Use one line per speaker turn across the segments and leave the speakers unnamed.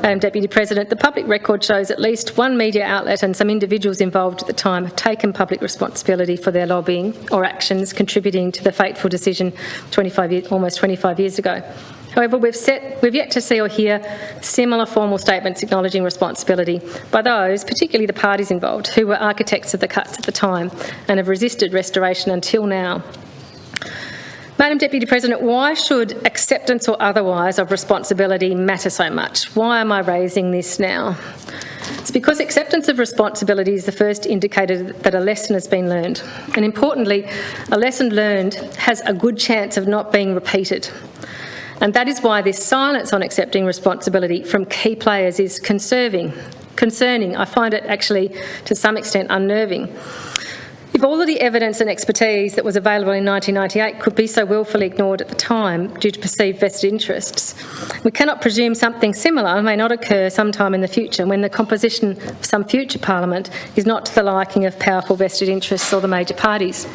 Deputy President, the public record shows at least one media outlet and some individuals involved at the time have taken public responsibility for their lobbying or actions contributing to the fateful decision almost 25 years ago. However, we've yet to see or hear similar formal statements acknowledging responsibility by those, particularly the parties involved, who were architects of the cuts at the time and have resisted restoration until now. Madam Deputy President, why should acceptance or otherwise of responsibility matter so much? Why am I raising this now? It's because acceptance of responsibility is the first indicator that a lesson has been learned. And importantly, a lesson learned has a good chance of not being repeated. And that is why this silence on accepting responsibility from key players is concerning. I find it actually, to some extent, unnerving. If all of the evidence and expertise that was available in 1998 could be so willfully ignored at the time due to perceived vested interests, we cannot presume something similar may not occur sometime in the future when the composition of some future parliament is not to the liking of powerful vested interests or the major parties.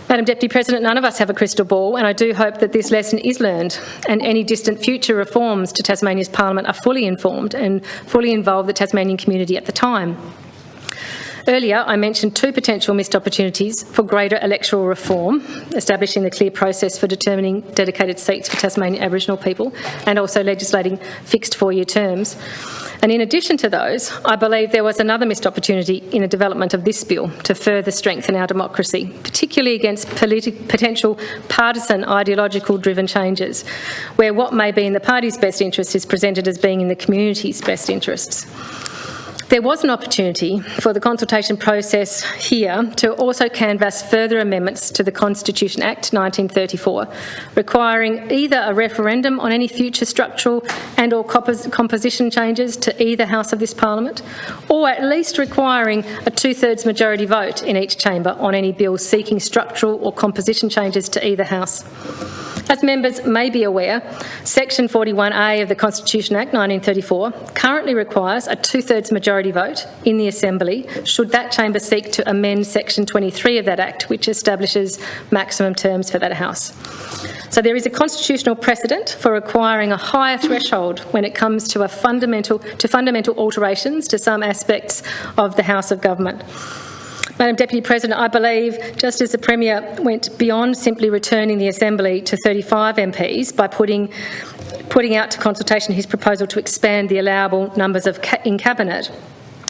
Madam Deputy President, none of us have a crystal ball, and I do hope that this lesson is learned and any distant future reforms to Tasmania's Parliament are fully informed and fully involve the Tasmanian community at the time. Earlier, I mentioned two potential missed opportunities for greater electoral reform, establishing the clear process for determining dedicated seats for Tasmanian Aboriginal people and also legislating fixed four-year terms. And in addition to those, I believe there was another missed opportunity in the development of this bill to further strengthen our democracy, particularly against potential partisan ideological-driven changes, where what may be in the party's best interest is presented as being in the community's best interests. There was an opportunity for the consultation process here to also canvass further amendments to the Constitution Act 1934, requiring either a referendum on any future structural and or composition changes to either house of this Parliament, or at least requiring a two-thirds majority vote in each chamber on any bills seeking structural or composition changes to either house. As members may be aware, Section 41A of the Constitution Act 1934 currently requires a two-thirds majority vote in the Assembly should that chamber seek to amend Section 23 of that Act, which establishes maximum terms for that House. So there is a constitutional precedent for requiring a higher threshold when it comes to fundamental alterations to some aspects of the House of Government. Madam Deputy President, I believe, just as the Premier went beyond simply returning the Assembly to 35 MPs by putting out to consultation his proposal to expand the allowable numbers in Cabinet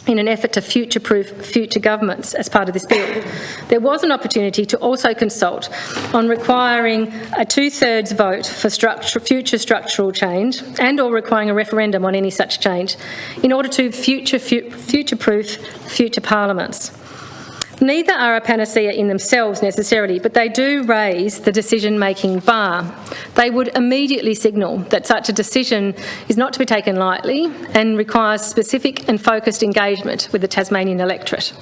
in an effort to future-proof future governments as part of this bill, there was an opportunity to also consult on requiring a two-thirds vote for future structural change and or requiring a referendum on any such change in order to future-proof future parliaments. Neither are a panacea in themselves necessarily, but they do raise the decision-making bar. They would immediately signal that such a decision is not to be taken lightly and requires specific and focused engagement with the Tasmanian electorate.